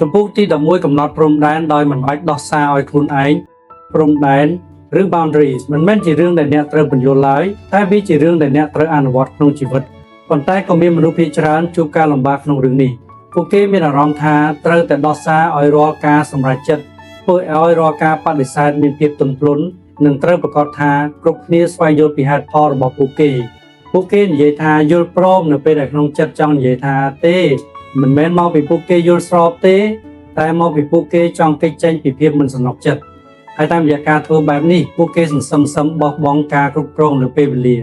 ចំពោះទី11កំណត់ព្រំដែនដោយមិនបាច់ដោះសារឲ្យខ្លួនឯងព្រំដែនឬ boundaries មិនមែនជារឿងដែលអ្នកត្រូវបញ្យល់ឡើយតែវាជារឿងដែលអ្នកត្រូវអនុវត្តក្នុងជីវិតប៉ុន្តែក៏មានមនុស្សភាគច្រើនជួបការលំបាកក្នុងរឿងនេះពួកគេមានអារម្មណ៍ថាត្រូវតែដោះសារឲ្យរាល់ការសម្រេចចិត្តធ្វើឲ្យរាល់ការបដិសេធមានភាពទន់ភ្លន់និងត្រូវប្រកាសថាគ្រប់គ្នាស្វែងយល់ពីហេតុផលរបស់ពួកគេនិយាយថាយល់ព្រមនៅពេលដែលក្នុងចិត្តចង់និយាយថាទេមិនមែនមកពីពួកគេយល់ស្របទេតែមកពីពួកគេចង់គេចចេញពីភាពមិនសំណុកចិត្តហើយតាមរយៈការធ្វើបែបនេះពួកគេសន្សំបោះបង់ការគ្រប់គ្រងលើពេលវេលា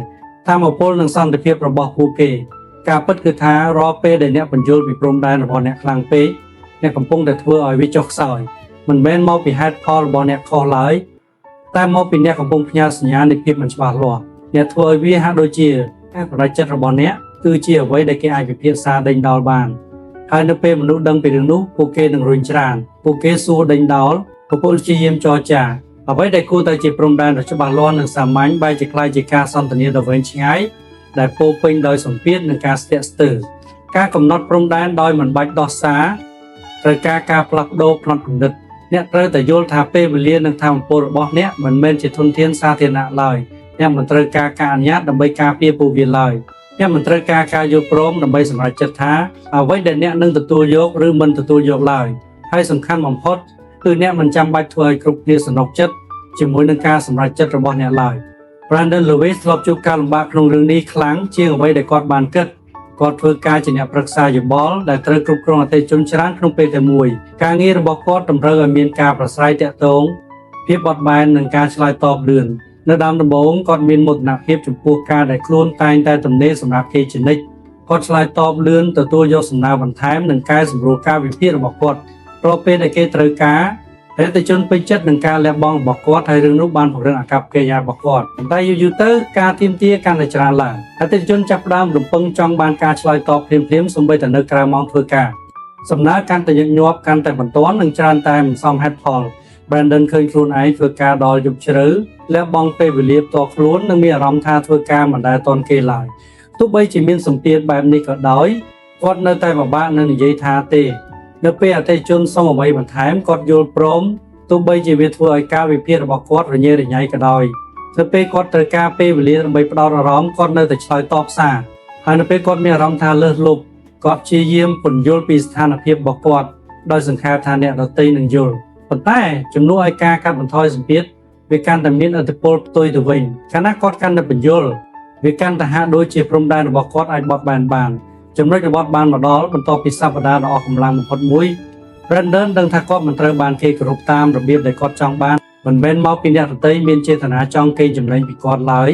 ថាមពលនិងសន្តិភាពរបស់ពួកគេការពិតគឺថារាល់ពេលដែលអ្នកបញ្យល់ពីព្រំដែនរបស់អ្នកខ្លាំងពេកអ្នកកំពុងតែធ្វើឲ្យវាចុះខ្សោយមិនមែនមកពីហេតុផលរបស់អ្នកខុសឡើយតែមកពីអ្នកកំពុងផ្ញើសញ្ញានៃភាពមិនច្បាស់លាស់អ្នកធ្វើឲ្យវាហាក់ដូចជាការសម្រេចចិត្តរបស់អ្នកគឺជាអ្វីដែលគេអាចពិភាក្សាដេញដោលបានហើយនៅពេលមនុស្សដឹងពីរឿងនោះពួកគេនឹងរុញច្រានពួកគេសួរដេញដោលប្រពលជាយាមចរចាអ្វីដែលគួរតែជាព្រំដែនដ៏ច្បាស់លាស់និងសាមញ្ញបែរជាខ្លាយជាការសន្ទនាដ៏វែងឆ្ងាយដែលពោរពេញដោយសម្ពាធនិងការស្ទាក់ស្ទើរការកំណត់ព្រំដែនដោយមិនបាច់ដោះសារត្រូវការផ្លាស់ប្ដូរផ្នត់គំនិតអ្នកត្រូវតែយល់ថាពេលវេលានិងធម៌ពលរបស់អ្នកមិនមែនជាធនធានសាធារណៈឡើយអ្នកមិនត្រូវការការអនុញ្ញាតដើម្បីការពារពួកវាឡើយអ្នកមិនត្រូវការការយល់ព្រមដើម្បីសម្រេចចិត្តថាអ្វីដែលអ្នកនឹងទទួលយកឬមិនទទួលយកឡើយហើយសំខាន់បំផុតគឺអ្នកមិនចាំបាច់ធ្វើឲ្យគ្រប់គ្នាសនុកចិត្តជាមួយនឹងការសម្រេចចិត្តរបស់អ្នកឡើយ Brandon Lewis ធ្លាប់ជួបការលំបាកក្នុងរឿងនេះខ្លាំងជាងអ្វីដែលគាត់បានគិតគាត់ធ្វើការជាអ្នកប្រឹក្សាយោបល់ដែលត្រូវគ្រប់គ្រងអតិថិជនច្រើនក្នុងពេលតែមួយការងាររបស់គាត់តម្រូវឲ្យមានការប្រស្រ័យទាក់ទងភាពបត់បែននិងការឆ្លើយតបលឿននៅដើមដំបូងគាត់មានមោទនភាពចំពោះការដែលខ្លួនតែងតែទំនេរសម្រាប់គេជានិច្ចគាត់ឆ្លើយតបលឿនទទួលយកសំណើបន្ថែមនិងកែសម្រួលការវិភាគរបស់គាត់ព្រោះពេលដែលគេត្រូវការអតិថិជនពេញចិត្តនឹងការលះបង់របស់គាត់ហើយរឿងនោះបានពង្រឹងអាកប្បកិរិយារបស់គាត់ប៉ុន្តែយូរទៅការទាមទារកាន់តែច្រើនឡើងអតិថិជនចាប់ផ្ដើមរំពឹងចង់បានការឆ្លើយតបភ្លាមៗសូម្បីតែនៅក្រៅម៉ោងធ្វើការសំណើកាន់តែញឹកញាប់កាន់តែបន្ទាន់និងច្រើនតែមិនសមហេតុផល Brandon ឃើញខ្លួនឯងធ្វើការដល់យប់ជ្រៅលះបង់ពេលវេលាផ្ទាល់ខ្លួននិងមានអារម្មណ៍ថាធ្វើការមិនដែលទាន់គេឡើយទោះបីជាមានសម្ពាធបែបនេះក៏ដោយគាត់នៅតែពិបាកនឹងនិយាយថាទេនៅពេលអតិថិជនសុំអ្វីបន្ថែមគាត់យល់ព្រមទោះបីជាវាធ្វើឲ្យការវិភាគរបស់គាត់រញ៉េរញ៉ៃក៏ដោយនៅពេលគាត់ត្រូវការពេលវេលាដើម្បីផ្ដោតអារម្មណ៍គាត់នៅតែឆ្លើយតបសារហើយនៅពេលគាត់មានអារម្មណ៍ថាលើសលប់គាត់ព្យាយាមពន្យល់ពីស្ថានភាពរបស់គាត់ដោយសង្ខេបថាអ្នកដទៃនឹងយល់ប៉ុន្តែជំនួសឲ្យការកាត់បន្ថយសម្ពាធវាកាន់តែមានឥទ្ធិពលផ្ទុយទៅវិញកាលណាគាត់កាន់តែពន្យល់វាកាន់តែហាក់ដូចជាព្រំដែនរបស់គាត់អាចបត់បែនបានចំណុចរបស់បានមកដល់បន្ទាប់ពីសប្តាហ៍ដ៏អស់កម្លាំងបំផុតមួយ Brandon ដឹងថាគាត់មិនត្រូវបានគេគោរពតាមរបៀបដែលគាត់ចង់បានមិនមែនមកពីអ្នកដទៃមានចេតនាចង់កេងចំណេញពីគាត់ឡើយ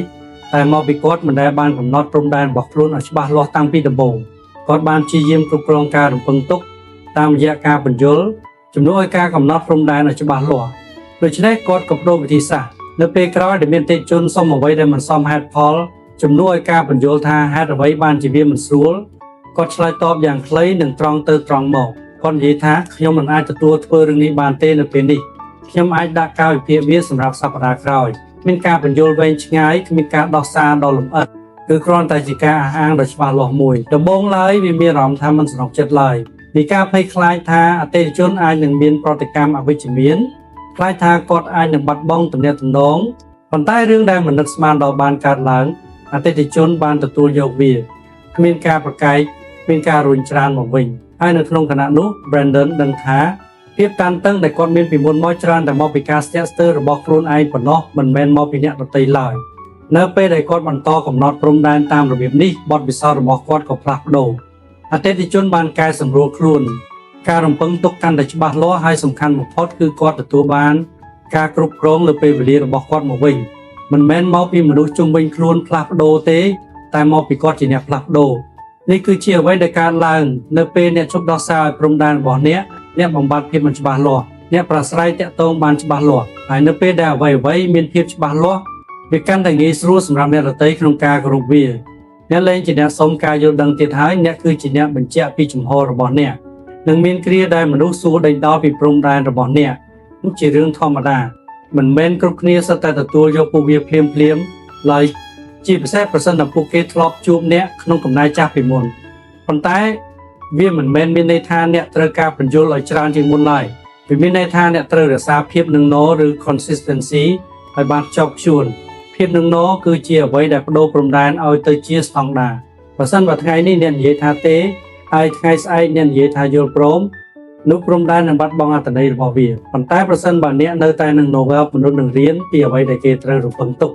តែមកពីគាត់មិនដែលបានកំណត់ព្រំដែនរបស់ខ្លួនឲ្យច្បាស់លាស់តាំងពីដំបូងគាត់បានព្យាយាមគ្រប់គ្រងការរំពឹងទុកតាមរយៈការបញ្យល់ជំនួសឲ្យការកំណត់ព្រំដែនឲ្យច្បាស់លាស់ដូច្នេះគាត់ក៏បដូរវិធីសាស្ត្រនៅពេលក្រោយដែលមានអតិថិជនសុំអ្វីដែលមិនសមហេតុផលជំនួសឲ្យការបញ្យល់ថាហេតុអ្វីបានជាវាមិនស្រួលគាត់ឆ្លើយតបយ៉ាងខ្លីនិងត្រង់ទៅត្រង់មកគាត់និយាយថាខ្ញុំមិនអាចទទួលធ្វើរឿងនេះបានទេនៅពេលនេះខ្ញុំអាចដាក់ការវិភាគវាសម្រាប់សប្តាហ៍ក្រោយគ្មានការបញ្យល់វែងឆ្ងាយគ្មានការដោះសារដ៏លម្អិតគឺគ្រាន់តែជាការអះអាងដ៏ច្បាស់លាស់មួយដំបូងឡើយវាមានអារម្មណ៍ថាមិនស្នុកចិត្តឡើយពីការភ័យខ្លាចថាអតិថិជនអាចនឹងមានប្រតិកម្មអវិជ្ជមានខ្លាចថាគាត់អាចនឹងបាត់បង់ទំនាក់ទំនងប៉ុន្តែរឿងដែលមិននឹកស្មានដល់បានកើតឡើងអតិថិជនបានទទួលយកវាគ្មានការប្រកែកគ្មានការរុញច្រានមកវិញហើយនៅក្នុងគណៈនោះ Brandon ដឹងថាភាពតានតឹងដែលគាត់មានពីមុនមកច្រើនតែមកពីការស្ទាក់ស្ទើររបស់ខ្លួនឯងប៉ុណ្ណោះមិនមែនមកពីអ្នកដទៃឡើយនៅពេលដែលគាត់បន្តកំណត់ព្រំដែនតាមរបៀបនេះបទពិសោធន៍របស់គាត់ក៏ផ្លាស់ប្ដូរអតិថិជនបានកែសម្រួលខ្លួនការរំពឹងទុកកាន់តែច្បាស់លាស់ហើយសំខាន់បំផុតគឺគាត់ទទួលបានការគ្រប់គ្រងលើពេលវេលារបស់គាត់មកវិញមិនមែនមកពីមនុស្សជុំវិញខ្លួនផ្លាស់ប្ដូរទេតែមកពីគាត់ជាអ្នកផ្លាស់ប្ដូរនេះគឺជាអ្វីដែលកើតឡើងនៅពេលអ្នកជប់ដោះសារឲ្យព្រំដែនរបស់អ្នកបំបត្តិភាពមិនច្បាស់លាស់អ្នកប្រស្រ័យតាក់ទងបានច្បាស់លាស់ហើយនៅពេលដែលអ្វីមានភាពច្បាស់លាស់វាកាន់តែងាយស្រួលសម្រាប់អ្នកដទៃក្នុងការគោរពវាអ្នកលែងជាអ្នកសុំការយល់ដឹងទៀតហើយអ្នកគឺជាអ្នកបញ្ជាក់ពីជំហររបស់អ្នកនឹងមានគ្រាដែលមនុស្សសួរដេញដោលពីព្រំដែនរបស់អ្នកនោះជារឿងធម្មតាមិនមែនគ្រប់គ្នាសុទ្ធតែទទួលយកពួកវាភ្លាមឡើយជាពិសេសប្រសិនបើពួកគេធ្លាប់ជួបអ្នកក្នុងកំណែចាស់ពីមុនប៉ុន្តែ វាមិនមែនមានន័យថាអ្នកត្រូវការបញ្យល់ឲ្យច្រើនជាងមុនឡើយវាមានន័យថាអ្នកត្រូវរក្សាភាពនឹងណឬ consistency ឲ្យបានខ្ជាប់ខ្ជួនភាពនឹងណគឺជាអ្វីដែលបដូរព្រំដែនឲ្យទៅជាស្តង់ដារបើសិនបើថ្ងៃនេះអ្នកនិយាយថាទេហើយថ្ងៃស្អែកអ្នកនិយាយថាយល់ព្រមនោះព្រំដែននឹងបាត់បង់អត្ថន័យរបស់វាប៉ុន្តែប្រសិនបើអ្នកនៅតែនឹង novel មនុស្សនឹងរៀនពីអ្វីដែលគេត្រូវរំពឹងទុក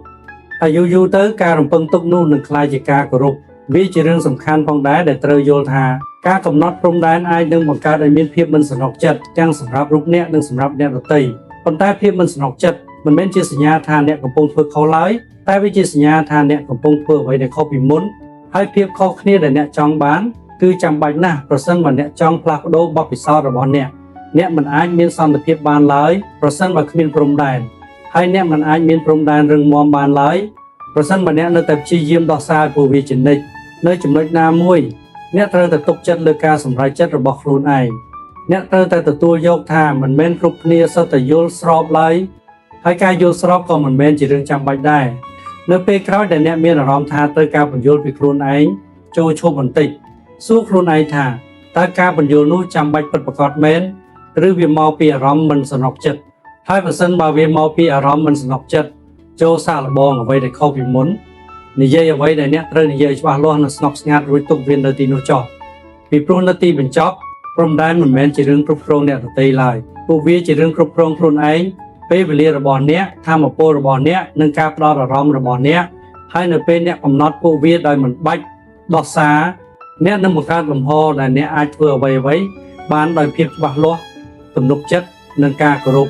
ហើយយូរទៅការរំពឹងទុកនោះនឹងក្លាយជាការគោរពវាជារឿងសំខាន់ផងដែរដែលត្រូវយល់ថាការកំណត់ព្រំដែនអាចនឹងបង្កើតឲ្យមានភាពមិនសនុកចិត្តទាំងសម្រាប់រូបអ្នកនិងសម្រាប់អ្នកដទៃប៉ុន្តែភាពមិនសនុកចិត្តមិនមែនជាសញ្ញាថាអ្នកកំពុងធ្វើខុសឡើយតែវាជាសញ្ញាថាអ្នកកំពុងធ្វើអ្វីដែលខុសពីមុនហើយភាពខុសគ្នាដែលអ្នកចង់បានគឺចាំបាច់ណាស់ប្រសិនបើអ្នកចង់ផ្លាស់ប្ដូរបទពិសោធន៍របស់អ្នកមិនអាចមានសន្តិភាពបានឡើយប្រសិនបើគ្មានព្រំដែនហើយអ្នកមិនអាចមានព្រំដែនរឹងមាំបានឡើយប្រសិនបើអ្នកនៅតែព្យាយាមដោះស្រាយពួកវាជានិច្ចនៅចំណុចណាមួយអ្នកត្រូវតែទុកចិត្តលើការសម្រេចចិត្តរបស់ខ្លួនឯងអ្នកត្រូវតែទទួលយកថាមិនមែនគ្រប់គ្នាសុទ្ធតែយល់ស្របឡើយហើយការយល់ស្របក៏មិនមែនជារឿងចាំបាច់ដែរនៅពេលក្រោយដែលអ្នកមានអារម្មណ៍ថាត្រូវការបញ្យល់ពីខ្លួនឯងចូលឈប់បន្តិចសួរខ្លួនឯងថាតើការបញ្យល់នោះចាំបាច់ពិតប្រាកដមែនឬវាមកពីអារម្មណ៍មិនសនុកចិត្តហើយបើសិនបើវាមកពីអារម្មណ៍មិនសនុកចិត្តចូលសាកល្បងអ្វីដែលខុសពីមុននិយាយអ្វីដែលអ្នកត្រូវនិយាយច្បាស់លាស់និងស្ងប់ស្ងាត់រួចទុកវានៅទីនោះចុះពីព្រោះនៅទីបញ្ចប់ព្រំដែនមិនមែនជារឿងគ្រប់គ្រងអ្នកដទៃឡើយពួកវាជារឿងគ្រប់គ្រងខ្លួនឯងពេលវេលារបស់អ្នកធម៌ពលរបស់អ្នកនិងការផ្ដោតអារម្មណ៍របស់អ្នកហើយនៅពេលអ្នកកំណត់ពួកវាដោយមិនបាច់ដោះសារអ្នកនឹងបង្កើតលំហដែលអ្នកអាចធ្វើអ្វីបានដោយភាពច្បាស់លាស់ទំនុកចិត្តនិងការគោរព